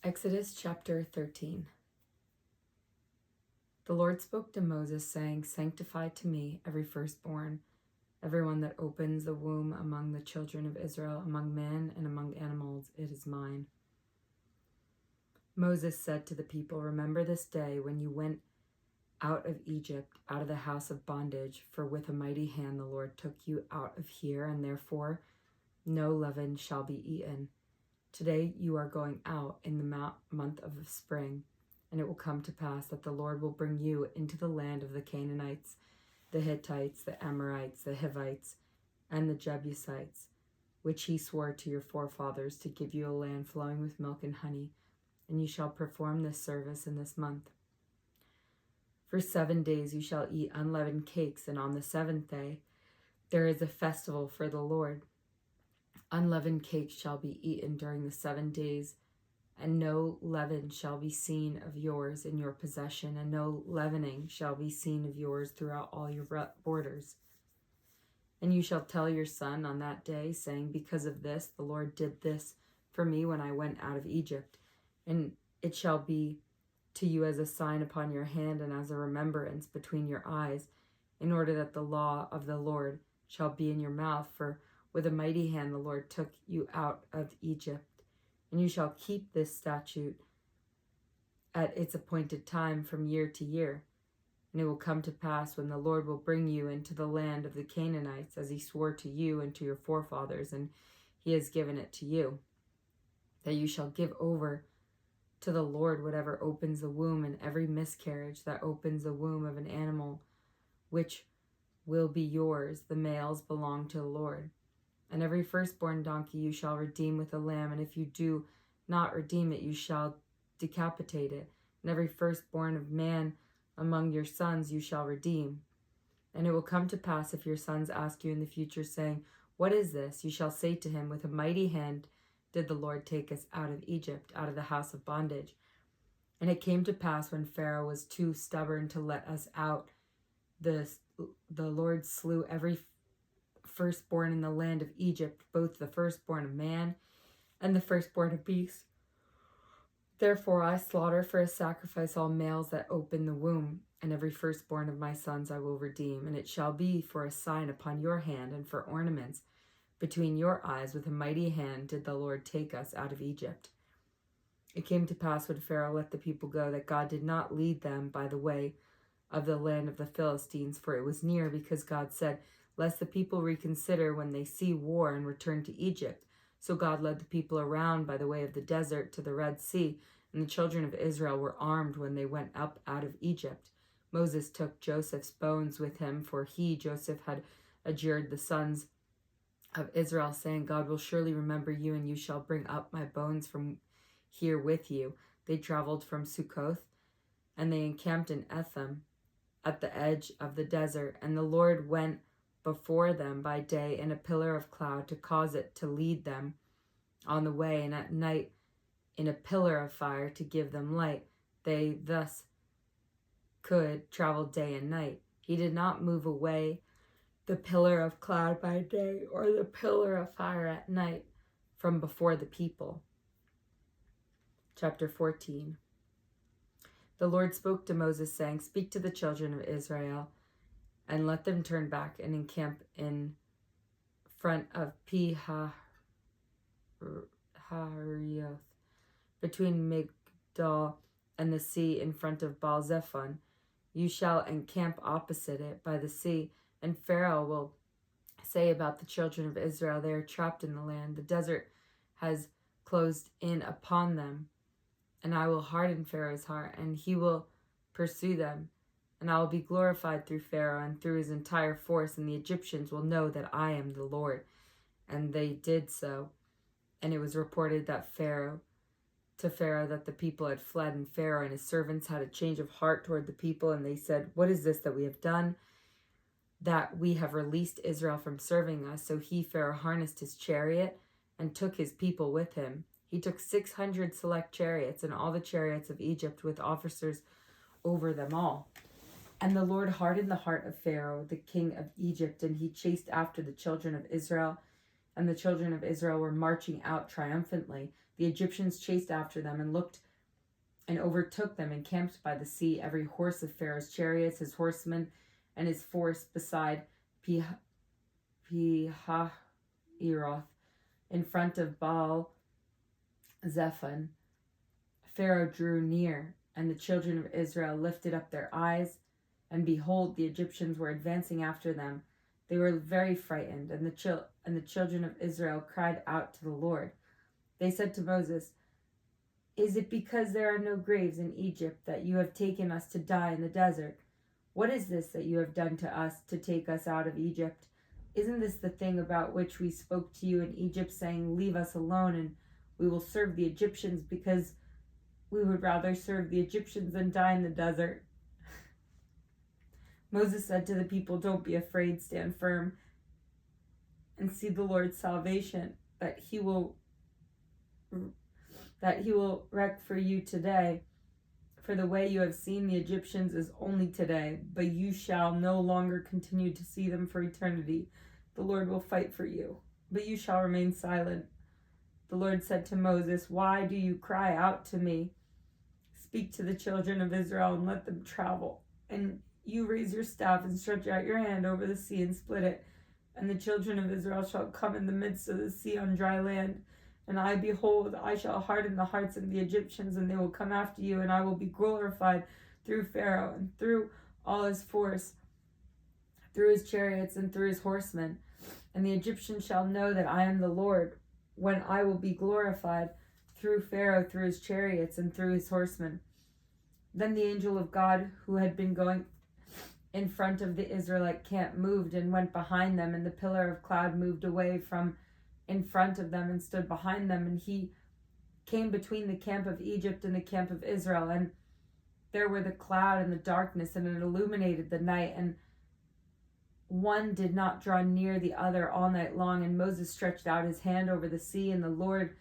Exodus chapter 13. The Lord spoke to Moses, saying, "Sanctify to me every firstborn, everyone that opens the womb among the children of Israel, among men and among animals, it is mine." Moses said to the people, "Remember this day when you went out of Egypt, out of the house of bondage, for with a mighty hand the Lord took you out of here, and therefore no leaven shall be eaten. Today you are going out in the month of spring, and it will come to pass that the Lord will bring you into the land of the Canaanites, the Hittites, the Amorites, the Hivites, and the Jebusites, which he swore to your forefathers to give you a land flowing with milk and honey, and you shall perform this service in this month. For 7 days you shall eat unleavened cakes, and on the seventh day there is a festival for the Lord. Unleavened cakes shall be eaten during the 7 days, and no leaven shall be seen of yours in your possession, and no leavening shall be seen of yours throughout all your borders. And you shall tell your son on that day, saying, because of this the Lord did this for me when I went out of Egypt. And it shall be to you as a sign upon your hand and as a remembrance between your eyes, in order that the law of the Lord shall be in your mouth. For with a mighty hand the Lord took you out of Egypt. And you shall keep this statute at its appointed time from year to year. And it will come to pass when the Lord will bring you into the land of the Canaanites, as he swore to you and to your forefathers, and he has given it to you, that you shall give over to the Lord whatever opens the womb, and every miscarriage that opens the womb of an animal, which will be yours. The males belong to the Lord. And every firstborn donkey you shall redeem with a lamb, and if you do not redeem it, you shall decapitate it. And every firstborn of man among your sons you shall redeem. And it will come to pass, if your sons ask you in the future, saying, what is this? You shall say to him, with a mighty hand did the Lord take us out of Egypt, out of the house of bondage. And it came to pass, when Pharaoh was too stubborn to let us out, the Lord slew every firstborn in the land of Egypt, both the firstborn of man and the firstborn of beast. Therefore I slaughter for a sacrifice all males that open the womb, and every firstborn of my sons I will redeem. And it shall be for a sign upon your hand, and for ornaments between your eyes. With a mighty hand did the Lord take us out of Egypt. It came to pass, when Pharaoh let the people go, that God did not lead them by the way of the land of the Philistines, for it was near, because God said, lest the people reconsider when they see war and return to Egypt. So God led the people around by the way of the desert to the Red Sea, and the children of Israel were armed when they went up out of Egypt. Moses took Joseph's bones with him, for he, Joseph, had adjured the sons of Israel, saying, God will surely remember you, and you shall bring up my bones from here with you. They traveled from Succoth, and they encamped in Etham at the edge of the desert. And the Lord went before them by day in a pillar of cloud, to cause it to lead them on the way, and at night in a pillar of fire to give them light. They thus could travel day and night. He did not move away the pillar of cloud by day, or the pillar of fire at night, from before the people. Chapter 14. The Lord spoke to Moses, saying, speak to the children of Israel, and let them turn back and encamp in front of Pi-hahiroth, between Migdol and the sea, in front of Baal-zephon. You shall encamp opposite it by the sea. And Pharaoh will say about the children of Israel, they are trapped in the land. The desert has closed in upon them. And I will harden Pharaoh's heart, and he will pursue them. And I will be glorified through Pharaoh and through his entire force, and the Egyptians will know that I am the Lord. And they did so. And it was reported to Pharaoh that the people had fled, and Pharaoh and his servants had a change of heart toward the people, and they said, what is this that we have done, that we have released Israel from serving us? So he, Pharaoh, harnessed his chariot and took his people with him. He took 600 select chariots, and all the chariots of Egypt, with officers over them all. And the Lord hardened the heart of Pharaoh, the king of Egypt, and he chased after the children of Israel and the children of Israel were marching out triumphantly, the Egyptians chased after them and overtook them and camped by the sea, every horse of Pharaoh's chariots, his horsemen, and his force beside Pihahiroth in front of Baal Zephon. Pharaoh drew near, and the children of Israel lifted up their eyes, and behold, the Egyptians were advancing after them. They were very frightened, and the children of Israel cried out to the Lord. They said to Moses, "Is it because there are no graves in Egypt that you have taken us to die in the desert? What is this that you have done to us to take us out of Egypt? Isn't this the thing about which we spoke to you in Egypt, saying, 'Leave us alone, and we will serve the Egyptians, because we would rather serve the Egyptians than die in the desert?'" Moses said to the people, "Don't be afraid, stand firm and see the Lord's salvation that he will wreak for you today. For the way you have seen the Egyptians is only today, but you shall no longer continue to see them for eternity. The Lord will fight for you, but you shall remain silent." The Lord said to Moses, "Why do you cry out to me? Speak to the children of Israel and let them travel. And you raise your staff and stretch out your hand over the sea and split it. And the children of Israel shall come in the midst of the sea on dry land. And behold, I shall harden the hearts of the Egyptians, and they will come after you, and I will be glorified through Pharaoh and through all his force, through his chariots and through his horsemen. And the Egyptians shall know that I am the Lord, when I will be glorified through Pharaoh, through his chariots, and through his horsemen." Then the angel of God, who had been going in front of the Israelite camp, moved and went behind them, and the pillar of cloud moved away from in front of them and stood behind them, and he came between the camp of Egypt and the camp of Israel, and there were the cloud and the darkness, and it illuminated the night, and one did not draw near the other all night long. And Moses stretched out his hand over the sea, and the Lord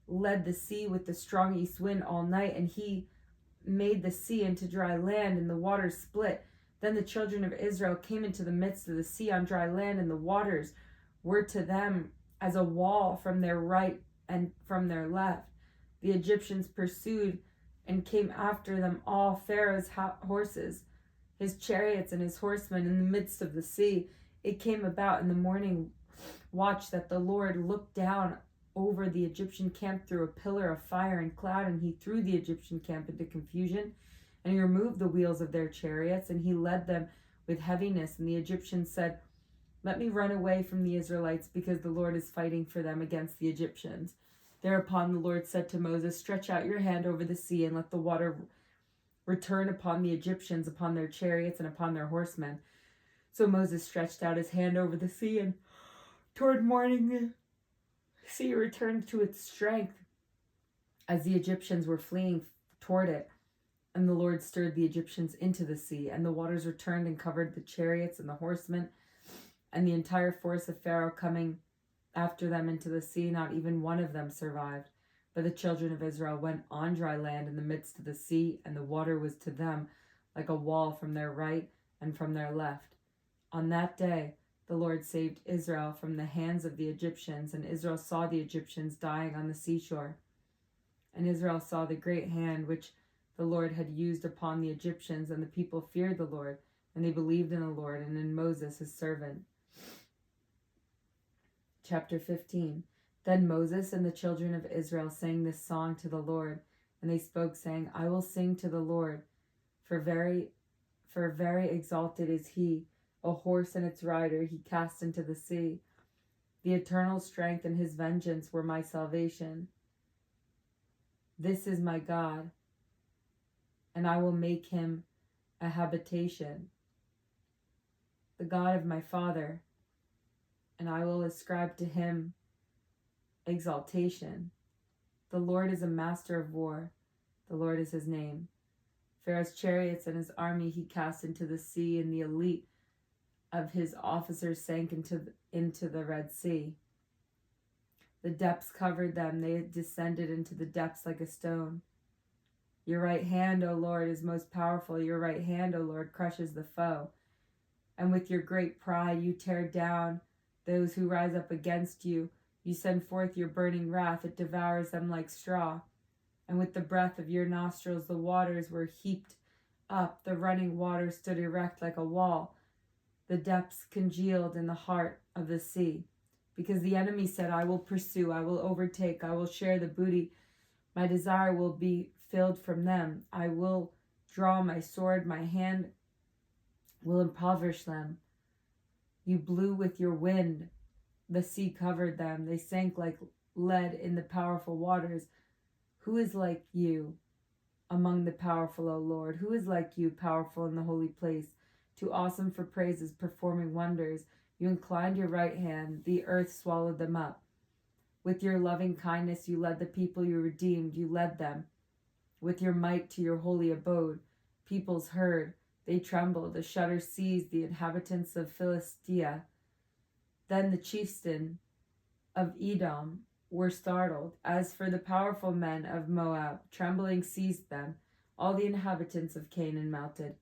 led the sea with the strong east wind all night, and he made the sea into dry land, and the waters split. Then the children of Israel came into the midst of the sea on dry land, and the waters were to them as a wall from their right and from their left. The Egyptians pursued and came after them, all Pharaoh's horses, his chariots, and his horsemen in the midst of the sea. It came about in the morning watch that the Lord looked down over the Egyptian camp through a pillar of fire and cloud, and he threw the Egyptian camp into confusion, and he removed the wheels of their chariots, and he led them with heaviness. And the Egyptians said, "Let me run away from the Israelites, because the Lord is fighting for them against the Egyptians." Thereupon the Lord said to Moses, "Stretch out your hand over the sea, and let the water return upon the Egyptians, upon their chariots, and upon their horsemen." So Moses stretched out his hand over the sea, and toward morning the sea returned to its strength, as the Egyptians were fleeing toward it. And the Lord stirred the Egyptians into the sea, and the waters returned and covered the chariots and the horsemen, and the entire force of Pharaoh coming after them into the sea. Not even one of them survived. But the children of Israel went on dry land in the midst of the sea, and the water was to them like a wall from their right and from their left. On that day the Lord saved Israel from the hands of the Egyptians, and Israel saw the Egyptians dying on the seashore. And Israel saw the great hand which the Lord had used upon the Egyptians, and the people feared the Lord, and they believed in the Lord and in Moses his servant. Chapter 15. Then Moses and the children of Israel sang this song to the Lord, and they spoke, saying, "I will sing to the Lord, for very exalted is he. A horse and its rider he cast into the sea. The eternal strength and his vengeance were my salvation. This is my God, and I will make him a habitation, the God of my father, and I will ascribe to him exaltation. The Lord is a master of war. The Lord is his name. Pharaoh's chariots and his army he cast into the sea, and the elite of his officers sank into the Red Sea. The depths covered them. They descended into the depths like a stone. Your right hand, O Lord, is most powerful. Your right hand, O Lord, crushes the foe. And with your great pride you tear down those who rise up against you. You send forth your burning wrath, it devours them like straw. And with the breath of your nostrils the waters were heaped up, the running water stood erect like a wall. The depths congealed in the heart of the sea. Because the enemy said, I will pursue, I will overtake, I will share the booty. My desire will be filled from them. I will draw my sword, my hand will impoverish them. You blew with your wind, the sea covered them. They sank like lead in the powerful waters. Who is like you among the powerful, O Lord? Who is like you, powerful in the holy place, too awesome for praises, performing wonders? You inclined your right hand, the earth swallowed them up. With your loving kindness you led the people you redeemed, you led them with your might to your holy abode. Peoples heard, they trembled, the shudder seized the inhabitants of Philistia. Then the chieftain of Edom were startled. As for the powerful men of Moab, trembling seized them. All the inhabitants of Canaan melted.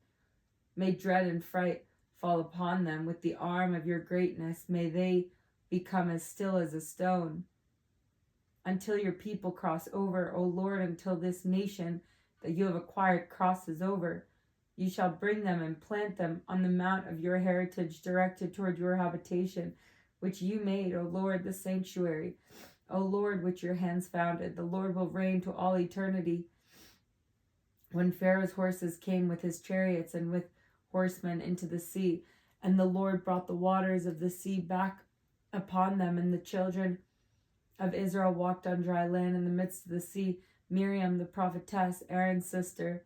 May dread and fright fall upon them. With the arm of your greatness may they become as still as a stone. Until your people cross over, O Lord, until this nation that you have acquired crosses over. You shall bring them and plant them on the mount of your heritage, directed toward your habitation, which you made, O Lord, the sanctuary. O Lord, which your hands founded. The Lord will reign to all eternity. When Pharaoh's horses came with his chariots and with horsemen into the sea, and the Lord brought the waters of the sea back upon them, and the children of Israel walked on dry land in the midst of the sea. Miriam, the prophetess, Aaron's sister,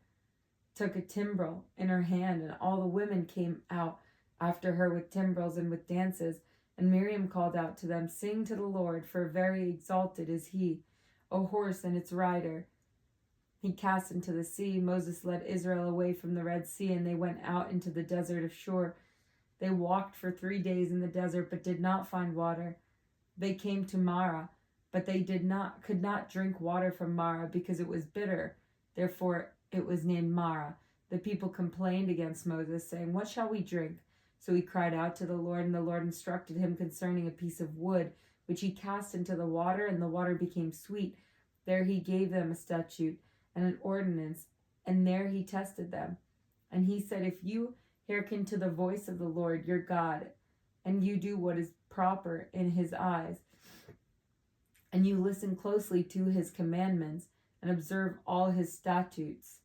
took a timbrel in her hand, and all the women came out after her with timbrels and with dances. And Miriam called out to them, Sing to the Lord, for very exalted is he, a horse and its rider. He cast into the sea. Moses led Israel away from the Red Sea, and they went out into the desert of Shur. They walked for 3 days in the desert, but did not find water. They came to Marah, but they could not drink water from Marah, because it was bitter. Therefore it was named Marah. The people complained against Moses, saying, What shall we drink? So he cried out to the Lord, and the Lord instructed him concerning a piece of wood, which he cast into the water, and the water became sweet. There he gave them a statute and an ordinance, and there he tested them. And he said, If you hearken to the voice of the Lord your God, and you do what is proper in his eyes, and you listen closely to his commandments, and observe all his statutes,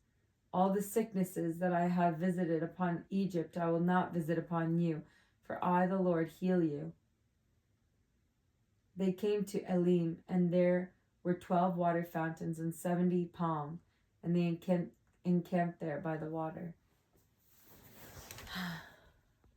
all the sicknesses that I have visited upon Egypt I will not visit upon you, for I, the Lord, heal you. They came to Elim, and there were 12 water fountains and 70 palms, and they encamped there by the water.